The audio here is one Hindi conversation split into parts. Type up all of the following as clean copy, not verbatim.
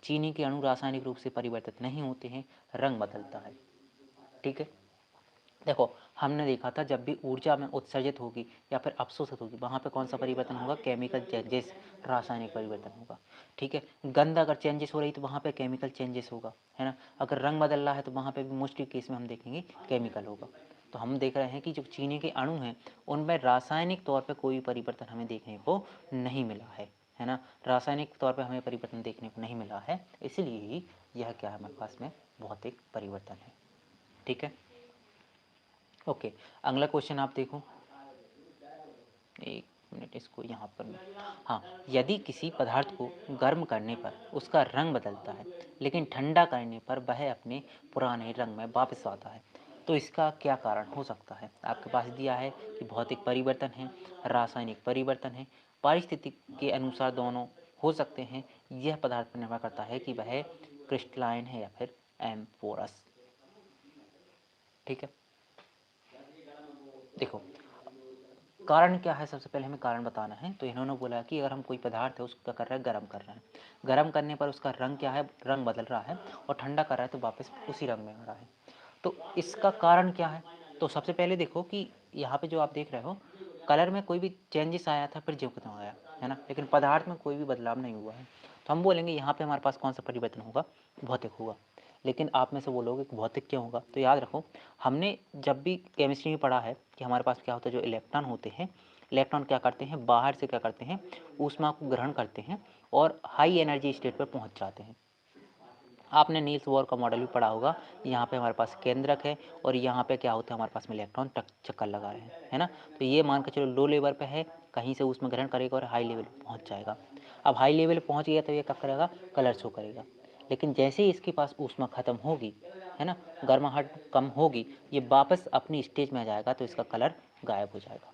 चीनी के अणु रासायनिक रूप से परिवर्तित नहीं होते हैं, रंग बदलता है। ठीक है, देखो हमने देखा था जब भी ऊर्जा में उत्सर्जित होगी या फिर अवशोषित होगी वहाँ पे कौन सा परिवर्तन होगा, केमिकल चेंजेस, रासायनिक परिवर्तन होगा। ठीक है, गंध अगर चेंजेस हो रही तो वहाँ पे केमिकल चेंजेस होगा, है ना। अगर रंग बदल रहा है तो वहाँ पे भी मोस्टली केस में हम देखेंगे केमिकल होगा। तो हम देख रहे हैं कि जो चीनी के अणु हैं उनमें रासायनिक तौर पर कोई परिवर्तन हमें देखने को नहीं मिला है ना। रासायनिक तौर पर हमें परिवर्तन देखने को नहीं मिला है, इसलिए ही यह क्या है हमारे पास में भौतिक परिवर्तन है। ठीक है, ओके, अगला क्वेश्चन आप देखो, एक मिनट इसको यहाँ पर हाँ, यदि किसी पदार्थ को गर्म करने पर उसका रंग बदलता है लेकिन ठंडा करने पर वह अपने पुराने रंग में वापस आता है, तो इसका क्या कारण हो सकता है। आपके पास दिया है कि भौतिक परिवर्तन है, रासायनिक परिवर्तन है, पारिस्थितिक के अनुसार दोनों हो सकते हैं। यह पदार्थ पर निर्भर करता है कि वह क्रिस्टलाइन है या फिर एम्फोरस। ठीक है, देखो कारण क्या है, सबसे पहले हमें कारण बताना है। तो इन्होंने बोला कि अगर हम कोई पदार्थ है उसका कर रहे हैं गर्म कर रहे हैं, गर्म करने पर उसका रंग क्या है, रंग बदल रहा है, और ठंडा कर रहा है तो वापस उसी रंग में आ रहा है। तो इसका कारण क्या है। तो सबसे पहले देखो कि यहाँ पे जो आप देख रहे हो कलर में कोई भी चेंजेस आया था फिर जो खत्म आया है ना, लेकिन पदार्थ में कोई भी बदलाव नहीं हुआ है। तो हम बोलेंगे यहाँ पे हमारे पास कौन सा परिवर्तन होगा, भौतिक होगा। लेकिन आप में से बोलोगे कि भौतिक क्यों होगा, तो याद रखो हमने जब भी केमिस्ट्री में पढ़ा है कि हमारे पास क्या होता है, जो इलेक्ट्रॉन होते हैं, इलेक्ट्रॉन क्या करते हैं, बाहर से क्या करते हैं, ऊष्मा को ग्रहण करते हैं और हाई एनर्जी स्टेट पर पहुंच जाते हैं। आपने नील्स बोर का मॉडल भी पढ़ा होगा, यहाँ पे हमारे पास केंद्रक है और यहाँ पे क्या होता है, हमारे पास में इलेक्ट्रॉन चक्कर लगा रहे हैं, है ना। तो ये मान के चलो लो लेवल पे है, कहीं से ऊष्मा ग्रहण करेगा और हाई लेवल पे पहुँच जाएगा। अब हाई लेवल पहुँच गया तो ये क्या करेगा, कलर शो करेगा। लेकिन जैसे ही इसके पास ऊष्मा खत्म होगी, है ना, गर्माहट कम होगी, ये वापस अपनी स्टेज में आ जाएगा तो इसका कलर गायब हो जाएगा।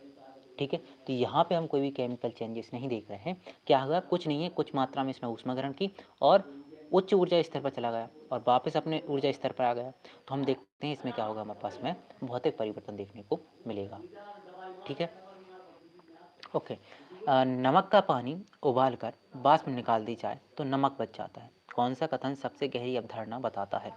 ठीक है, तो यहाँ पे हम कोई भी केमिकल चेंजेस नहीं देख रहे हैं। क्या होगा, कुछ नहीं है, कुछ मात्रा में इसने ऊष्मा ग्रहण की और उच्च ऊर्जा स्तर पर चला गया और वापस अपने ऊर्जा स्तर पर आ गया। तो हम देखते हैं इसमें क्या होगा, हमारे पास में भौतिक परिवर्तन देखने को मिलेगा। ठीक है, ओके, नमक का पानी उबाल कर वाष्प निकाल दी जाए तो नमक बच जाता है। कौन सा कथन सबसे गहरी अवधारणा बताता है।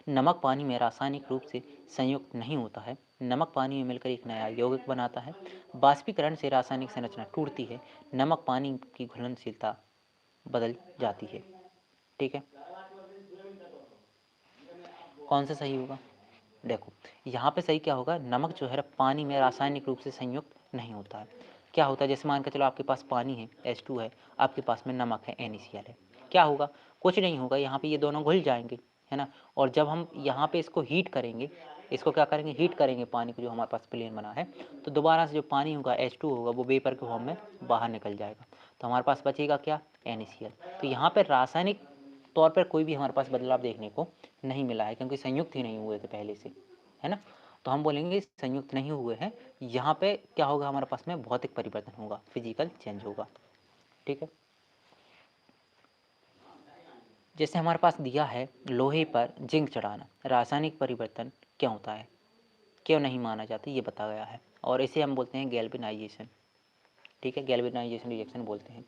नमक पानी में रासायनिक रूप से संयुक्त नहीं होता है, नमक पानी में मिलकर एक नया यौगिक बनाता है, बाष्पीकरण से रासायनिक संरचना टूटती है, नमक पानी की घुलनशीलता बदल जाती है। ठीक है, कौन सा सही होगा, देखो यहाँ पे सही क्या होगा, नमक जो है पानी में रासायनिक रूप से संयुक्त नहीं होता है। क्या होता है, जैसे मान के चलो आपके पास पानी है H2 है, आपके पास में नमक है NaCl है, क्या होगा, कुछ नहीं होगा, यहाँ पे ये दोनों घुल जाएंगे, है ना। और जब हम यहाँ पे इसको हीट करेंगे, इसको क्या करेंगे, हीट करेंगे पानी को जो हमारे पास प्लेन बना है, तो दोबारा से जो पानी होगा H2 होगा वो वेपर के फॉर्म में बाहर निकल जाएगा, तो हमारे पास बचेगा क्या, NaCl। तो यहाँ पर रासायनिक तौर पर कोई भी हमारे पास बदलाव देखने को नहीं मिला है, क्योंकि संयुक्त ही नहीं हुए थे पहले से, है ना। तो हम बोलेंगे संयुक्त नहीं हुए हैं, यहाँ पे क्या होगा, हमारे पास में भौतिक परिवर्तन होगा, फिजिकल चेंज होगा। ठीक है, जैसे हमारे पास दिया है लोहे पर जिंक चढ़ाना रासायनिक परिवर्तन क्या होता है, क्यों नहीं माना जाता, ये बताया गया है, और इसे हम बोलते हैं गैल्वेनाइजेशन। ठीक है, गैल्वेनाइजेशन रिएक्शन बोलते हैं,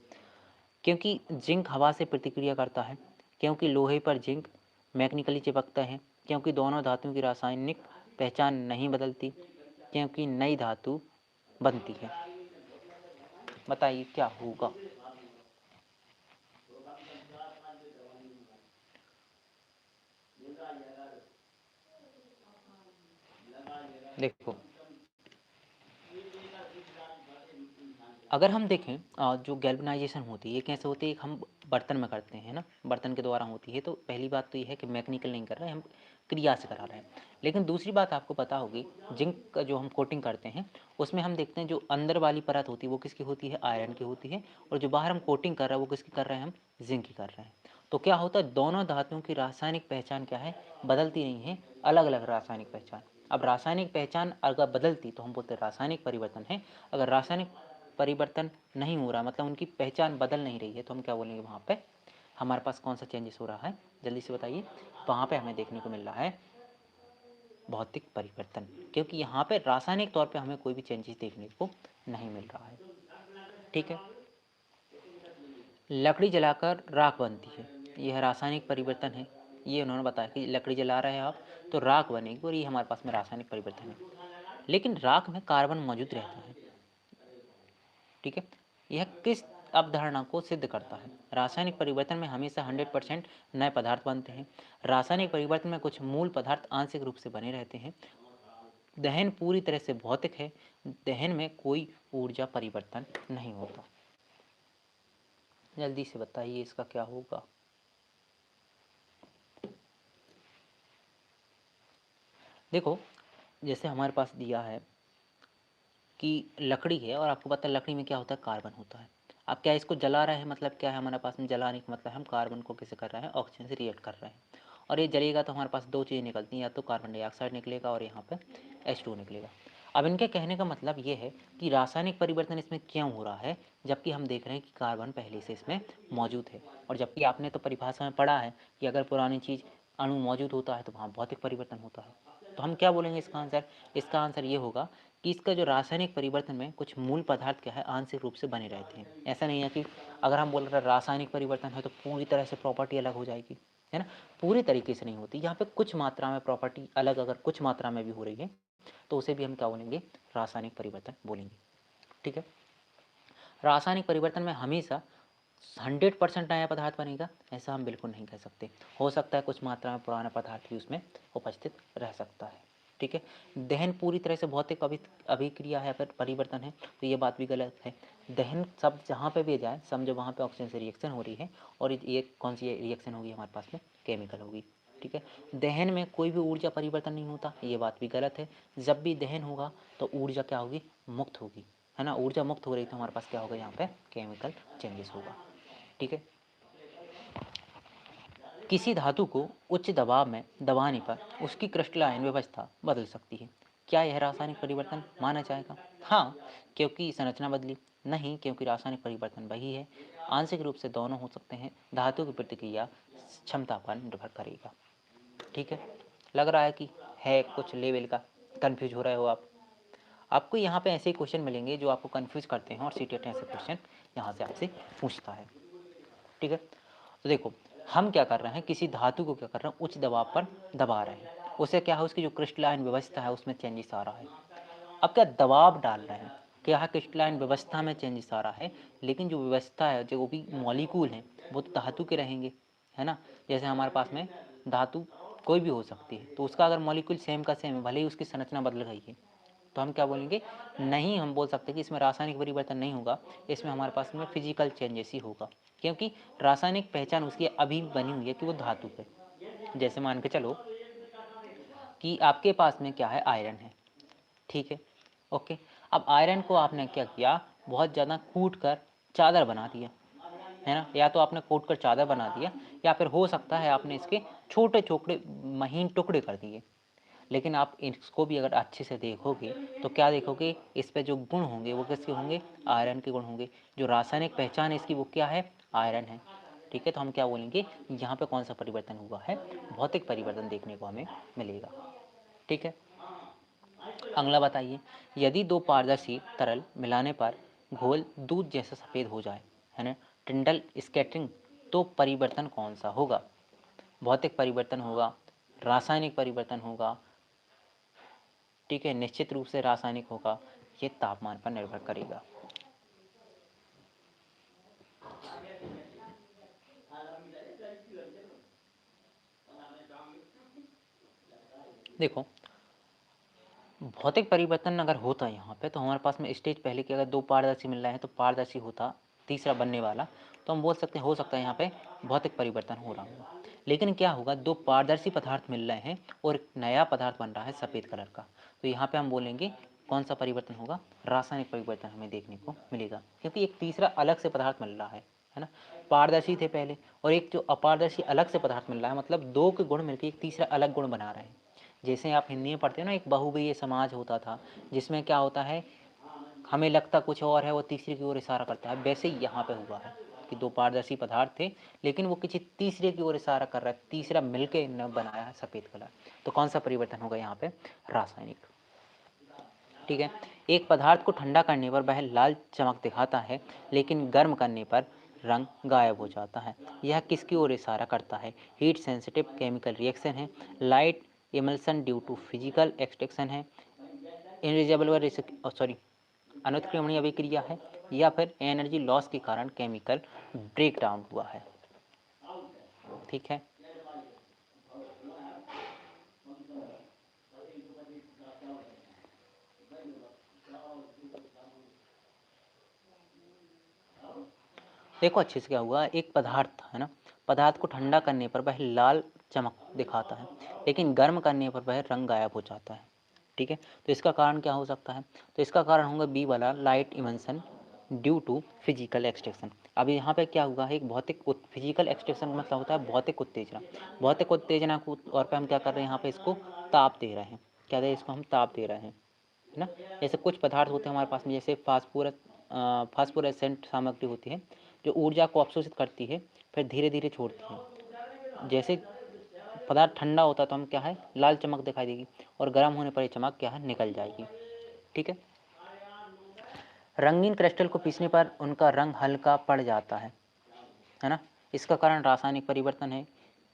क्योंकि जिंक हवा से प्रतिक्रिया करता है, क्योंकि लोहे पर जिंक मैकेनिकली चिपकता है, क्योंकि दोनों धातुओं की रासायनिक पहचान नहीं बदलती, क्योंकि नई धातु बनती है। बताइए क्या होगा। देखो अगर हम देखें जो गैल्वेनाइजेशन होती है ये कैसे होती है, हम बर्तन में करते हैं ना, बर्तन के द्वारा होती है। तो पहली बात तो ये है कि मैकेनिकल नहीं कर रहे हैं, हम क्रिया से करा रहे हैं। लेकिन दूसरी बात आपको पता होगी, जिंक का जो हम कोटिंग करते हैं उसमें हम देखते हैं जो अंदर वाली परत होती है वो किसकी होती है, आयरन की होती है, और जो बाहर हम कोटिंग कर रहे हैं वो किसकी कर रहे हैं, हम जिंक की कर रहे हैं। तो क्या होता है, दोनों धातुओं की रासायनिक पहचान क्या है, बदलती नहीं है, अलग अलग रासायनिक पहचान। अब रासायनिक पहचान अगर बदलती तो हम बोलते हैं रासायनिक परिवर्तन है, अगर रासायनिक परिवर्तन नहीं हो रहा मतलब उनकी पहचान बदल नहीं रही है तो हम क्या बोलेंगे, वहाँ पे हमारे पास कौन सा चेंजेस हो रहा है, जल्दी से बताइए। वहाँ पे हमें देखने को मिल रहा है भौतिक परिवर्तन, क्योंकि यहाँ पे रासायनिक तौर पे हमें कोई भी चेंजेस देखने को नहीं मिल रहा है। ठीक है, लकड़ी जलाकर राख बनती है, यह रासायनिक परिवर्तन है। ये उन्होंने बताया कि लकड़ी जला रहे हैं आप तो राख बनेगी, और ये हमारे पास में रासायनिक परिवर्तन है। लेकिन राख में कार्बन मौजूद रहता है, ठीक है। यह किस अवधारणा को सिद्ध करता है? रासायनिक परिवर्तन में हमेशा 100% नए पदार्थ बनते हैं। रासायनिक परिवर्तन में कुछ मूल पदार्थ आंशिक रूप से बने रहते हैं। दहन पूरी तरह से भौतिक है। दहन में कोई ऊर्जा परिवर्तन नहीं होता। जल्दी से बताइए इसका क्या होगा। देखो, जैसे हमारे पास दिया है कि लकड़ी है, और आपको पता है लकड़ी में क्या होता है, कार्बन होता है। अब क्या इसको जला रहे हैं, मतलब क्या है हमारे पास में जलाने का मतलब हम कार्बन को कैसे कर रहे हैं, ऑक्सीजन से रिएक्ट कर रहे हैं। और ये जलेगा तो हमारे पास दो चीज़ें निकलती हैं, या तो कार्बन डाइऑक्साइड निकलेगा और यहाँ पे H2 निकलेगा। अब इनके कहने का मतलब ये है कि रासायनिक परिवर्तन इसमें क्यों हो रहा है, जबकि हम देख रहे हैं कि कार्बन पहले से इसमें मौजूद है। और जबकि आपने तो परिभाषा में पढ़ा है कि अगर पुरानी चीज़ अणु मौजूद होता है तो वहाँ भौतिक परिवर्तन होता है। तो हम क्या बोलेंगे इसका आंसर? इसका आंसर ये होगा कि इसका जो रासायनिक परिवर्तन में कुछ मूल पदार्थ क्या है, आंशिक रूप से बने रहते हैं। ऐसा नहीं है कि अगर हम बोल रहे हैं रासायनिक परिवर्तन है तो पूरी तरह से प्रॉपर्टी अलग हो जाएगी, है ना। पूरी तरीके से नहीं होती, यहाँ पे कुछ मात्रा में प्रॉपर्टी अलग अगर कुछ मात्रा में भी हो रही है तो उसे भी हम क्या बोलेंगे, रासायनिक परिवर्तन बोलेंगे, ठीक है। रासायनिक परिवर्तन में हमेशा 100% नया पदार्थ बनेगा, ऐसा हम बिल्कुल नहीं कह सकते। हो सकता है कुछ मात्रा में पुराना पदार्थ भी उसमें उपस्थित रह सकता है, ठीक है। दहन पूरी तरह से भौतिक अभिक्रिया है, अगर परिवर्तन है तो ये बात भी गलत है। दहन शब्द जहाँ पे भी जाए समझो वहाँ पे ऑक्सीजन से रिएक्शन हो रही है, और ये कौन सी रिएक्शन होगी हमारे पास में, केमिकल होगी, ठीक है। दहन में कोई भी ऊर्जा परिवर्तन नहीं होता, ये बात भी गलत है। जब भी दहन होगा तो ऊर्जा क्या होगी, मुक्त होगी, है ना। ऊर्जा मुक्त हो रही तो हमारे पास क्या होगा, यहाँ पे केमिकल चेंजेस होगा, ठीक है। किसी धातु को उच्च दबाव में दबाने पर उसकी क्रिस्टलाइन व्यवस्था बदल सकती है। क्या यह रासायनिक परिवर्तन माना जाएगा? हाँ, क्योंकि संरचना बदली। नहीं, क्योंकि रासायनिक परिवर्तन वही है। आंशिक रूप से दोनों हो सकते हैं। धातु की प्रतिक्रिया क्षमता पर निर्भर करेगा, ठीक है। लग रहा है कि है कुछ लेवल का कंफ्यूज हो रहे हो आप। आपको यहाँ पे ऐसे क्वेश्चन मिलेंगे जो आपको कंफ्यूज करते हैं, और सीटेट ऐसे क्वेश्चन यहाँ से आपसे पूछता है, ठीक है। तो देखो, हम क्या कर रहे हैं, किसी धातु को क्या कर रहे हैं, उच्च दबाव पर दबा रहे हैं। उससे क्या है, उसकी जो क्रिस्टलाइन व्यवस्था है उसमें चेंजेस आ रहा है। अब क्या दबाव डाल रहे हैं, क्या क्रिस्टलाइन व्यवस्था में चेंजेस आ रहा है, लेकिन जो व्यवस्था है, जो भी मॉलिक्यूल हैं वो तो धातु के रहेंगे, है ना। जैसे हमारे पास में धातु कोई भी हो सकती है, तो उसका अगर मॉलिक्यूल सेम का सेम है, भले ही उसकी संरचना बदल गई है, तो हम क्या बोलेंगे, नहीं, हम बोल सकते कि इसमें रासायनिक परिवर्तन नहीं होगा, इसमें हमारे पास में फिजिकल चेंजेस ही होगा, क्योंकि रासायनिक पहचान उसकी अभी बनी हुई है कि वो धातु है। जैसे मान के चलो कि आपके पास में क्या है, आयरन है, ठीक है, ओके। अब आयरन को आपने क्या किया, बहुत ज़्यादा कूट कर चादर बना दिया, है ना। या तो आपने कूट कर चादर बना दिया, या फिर हो सकता है आपने इसके छोटे छोटे महीन टुकड़े कर दिए। लेकिन आप इसको भी अगर अच्छे से देखोगे तो क्या देखोगे, इस पे जो गुण होंगे वो किसके होंगे, आयरन के गुण होंगे। जो रासायनिक पहचान है इसकी वो क्या है, आयरन है, ठीक है। तो हम क्या बोलेंगे, यहाँ पे कौन सा परिवर्तन हुआ है, भौतिक परिवर्तन देखने को हमें मिलेगा, ठीक है। अगला बताइए, यदि दो पारदर्शी तरल मिलाने पर घोल दूध जैसा सफ़ेद हो जाए, है ना, टिंडल स्कैटरिंग, तो परिवर्तन कौन सा होगा? भौतिक परिवर्तन होगा, रासायनिक परिवर्तन होगा, ठीक है, निश्चित रूप से रासायनिक होगा। ये तापमान पर निर्भर करेगा। देखो, भौतिक परिवर्तन अगर होता है यहाँ पे, तो हमारे पास में स्टेज पहले की, अगर दो पारदर्शी मिल रहे हैं तो पारदर्शी होता, तीसरा बनने वाला, तो हम बोल सकते हैं हो सकता है यहाँ पे भौतिक परिवर्तन हो रहा होगा। लेकिन क्या होगा, दो पारदर्शी पदार्थ मिल रहे हैं और एक नया पदार्थ बन रहा है सफ़ेद कलर का, तो यहाँ पे हम बोलेंगे कौन सा परिवर्तन होगा, रासायनिक परिवर्तन हमें देखने को मिलेगा, क्योंकि एक तीसरा अलग से पदार्थ मिल रहा है ना। पारदर्शी थे पहले, और एक जो अपारदर्शी अलग से पदार्थ मिल रहा है, मतलब दो के गुण मिलकर एक तीसरा अलग गुण बना रहे हैं। जैसे आप हिंदी में पढ़ते हो ना, एक बहुव्रीहि समाज होता था, जिसमें क्या होता है, हमें लगता कुछ और है, वो तीसरे की ओर इशारा करता है। वैसे ही यहाँ पे हुआ है कि दो पारदर्शी पदार्थ थे, लेकिन वो किसी तीसरे की ओर इशारा कर रहा है, तीसरा मिलके न बनाया है सफ़ेद कलर। तो कौन सा परिवर्तन होगा यहाँ पे, रासायनिक, ठीक है। एक पदार्थ को ठंडा करने पर वह लाल चमक दिखाता है, लेकिन गर्म करने पर रंग गायब हो जाता है। यह किसकी ओर इशारा करता है? हीट सेंसिटिव केमिकल रिएक्शन है, light emulsion due to physical extraction है, इनरिजर्बल सॉरी अनुत्क्रमणीय अभिक्रिया है, या फिर एनर्जी लॉस के कारण केमिकल ब्रेक डाउन हुआ है। ठीक है, देखो अच्छे से क्या हुआ, एक पदार्थ है ना, पदार्थ को ठंडा करने पर वह लाल चमक दिखाता है, लेकिन गर्म करने पर वह रंग गायब हो जाता है। ठीक है, तो इसका कारण क्या हो सकता है? तो इसका कारण होगा बी वाला, light emulsion due to physical extraction. अब यहाँ पे क्या हुआ है, एक भौतिक फिजिकल एक्सट्रैक्शन का मतलब होता है भौतिक उत्तेजना। भौतिक उत्तेजना को तौर पे हम क्या कर रहे हैं, यहाँ पे इसको ताप दे रहे हैं। क्या दे, इसको हम ताप दे रहे हैं, है ना। जैसे कुछ पदार्थ होते हैं हमारे पास में, जैसे फास्फोरेसेंट सामग्री होती है जो ऊर्जा को अवशोषित करती है, फिर धीरे धीरे छोड़ती है। जैसे पदार्थ ठंडा होता है तो हम क्या है, लाल चमक दिखाई देगी, और गर्म होने पर ये चमक क्या है, निकल जाएगी। ठीक है, रंगीन क्रिस्टल को पीसने पर उनका रंग हल्का पड़ जाता है ना। इसका कारण रासायनिक परिवर्तन है।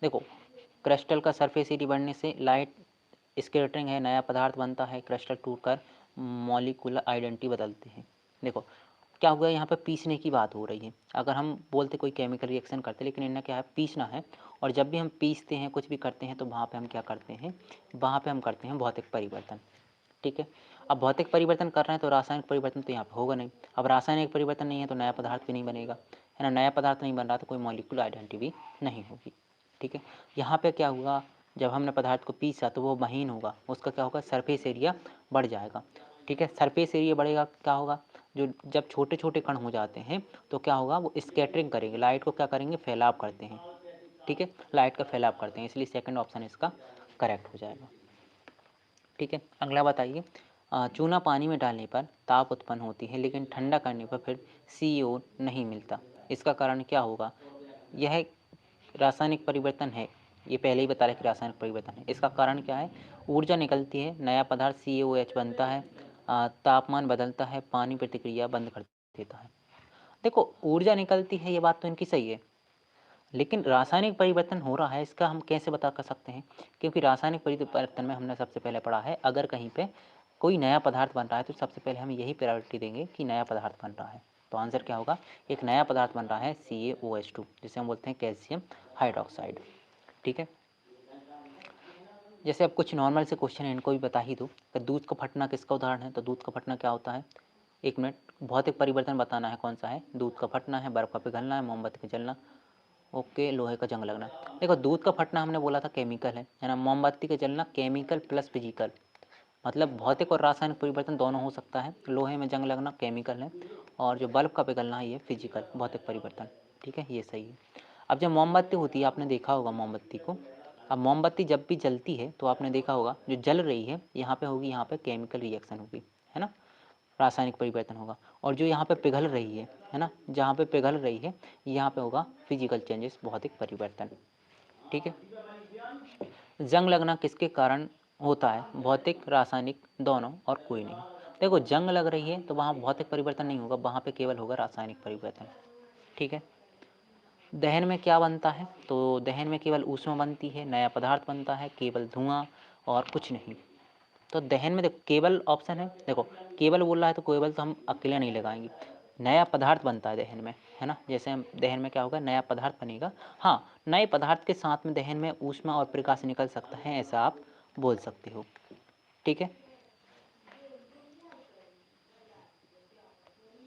देखो, क्रिस्टल का सरफेस एरिया बढ़ने से लाइट स्कैटरिंग है, नया पदार्थ बनता है, क्रिस्टल टूटकर मॉलिक्यूलर आइडेंटिटी बदलते हैं। देखो क्या हुआ, यहाँ पे पीसने की बात हो रही है। अगर हम बोलते कोई केमिकल रिएक्शन करते, लेकिन इन्हें क्या है, पीसना है। और जब भी हम पीसते हैं, कुछ भी करते हैं, तो वहाँ पे हम क्या करते हैं, वहाँ पे हम करते हैं भौतिक परिवर्तन। ठीक है, अब भौतिक परिवर्तन कर रहे हैं तो रासायनिक परिवर्तन तो यहाँ पे होगा नहीं। अब रासायनिक परिवर्तन नहीं है तो नया पदार्थ भी नहीं बनेगा, है ना। नया पदार्थ नहीं बन रहा तो कोई मॉलिक्यूलर आइडेंटिटी भी नहीं होगी। ठीक है, यहाँ पे क्या हुआ, जब हमने पदार्थ को पीसा तो वो महीन होगा, उसका क्या होगा, सरफेस एरिया बढ़ जाएगा। ठीक है, सरफेस एरिया बढ़ेगा, क्या होगा, जो जब छोटे छोटे कण हो जाते हैं तो क्या होगा, वो स्कैटरिंग करेंगे, लाइट को क्या करेंगे, फैलाव करते हैं। ठीक है, लाइट का फैलाव करते हैं, इसलिए सेकंड ऑप्शन इसका करेक्ट हो जाएगा। ठीक है, अगला बताइए, चूना पानी में डालने पर ताप उत्पन्न होती है, लेकिन ठंडा करने पर फिर CO नहीं मिलता। इसका कारण क्या होगा? यह रासायनिक परिवर्तन है, ये पहले ही बता रहे कि रासायनिक परिवर्तन है। इसका कारण क्या है? ऊर्जा निकलती है, नया पदार्थ CaOH बनता है, तापमान बदलता है, पानी प्रतिक्रिया बंद कर देता है। देखो, ऊर्जा निकलती है, ये बात तो इनकी सही है, लेकिन रासायनिक परिवर्तन हो रहा है, इसका हम कैसे बता कर सकते हैं? क्योंकि रासायनिक परिवर्तन में हमने सबसे पहले पढ़ा है, अगर कहीं पे कोई नया पदार्थ बन रहा है तो सबसे पहले हम यही प्रायोरिटी देंगे कि नया पदार्थ बन रहा है। तो आंसर क्या होगा, एक नया पदार्थ बन रहा है CaOH2, जिसे हम बोलते हैं कैल्शियम हाइड्रोक्साइड। ठीक है, जैसे अब कुछ नॉर्मल से क्वेश्चन है, इनको भी बता ही दो। कि दूध का फटना किसका उदाहरण है? तो दूध का फटना क्या होता है, एक मिनट, भौतिक परिवर्तन बताना है कौन सा है। दूध का फटना है, बर्फ का पिघलना है, मोमबत्ती का जलना, ओके, लोहे का जंग लगना। देखो, दूध का फटना हमने बोला था केमिकल है ना। मोमबत्ती का जलना केमिकल प्लस फिजिकल, मतलब भौतिक और रासायनिक परिवर्तन दोनों हो सकता है। लोहे में जंग लगना केमिकल है, और जो बल्ब का पिघलना है ये फिजिकल भौतिक परिवर्तन। ठीक है, ये सही है। अब जब मोमबत्ती होती है, आपने देखा होगा मोमबत्ती को, अब मोमबत्ती जब भी जलती है तो आपने देखा होगा जो जल रही है यहाँ पे होगी, यहाँ पे केमिकल रिएक्शन होगी, है ना, रासायनिक परिवर्तन होगा। और जो यहाँ पे पिघल रही है ना, जहाँ पे पिघल रही है यहाँ पे होगा फिजिकल चेंजेस, भौतिक परिवर्तन। ठीक है, जंग लगना किसके कारण होता है? भौतिक, रासायनिक, दोनों, और कोई नहीं। देखो, जंग लग रही है तो वहाँ भौतिक परिवर्तन नहीं होगा, वहाँ पे केवल होगा रासायनिक परिवर्तन। ठीक है, दहन में क्या बनता है? तो दहन में केवल ऊष्मा बनती है, नया पदार्थ बनता है, केवल धुआं और कुछ नहीं। तो दहन में देखो केवल ऑप्शन है, देखो केवल बोल रहा है तो केवल तो हम अकेले नहीं लगाएंगे, नया पदार्थ बनता है दहन में, है ना। जैसे हम दहन में क्या होगा, नया पदार्थ बनेगा। हाँ, नए पदार्थ के साथ में दहन में ऊष्मा और प्रकाश निकल सकता है, ऐसा आप बोल सकते हो। ठीक है,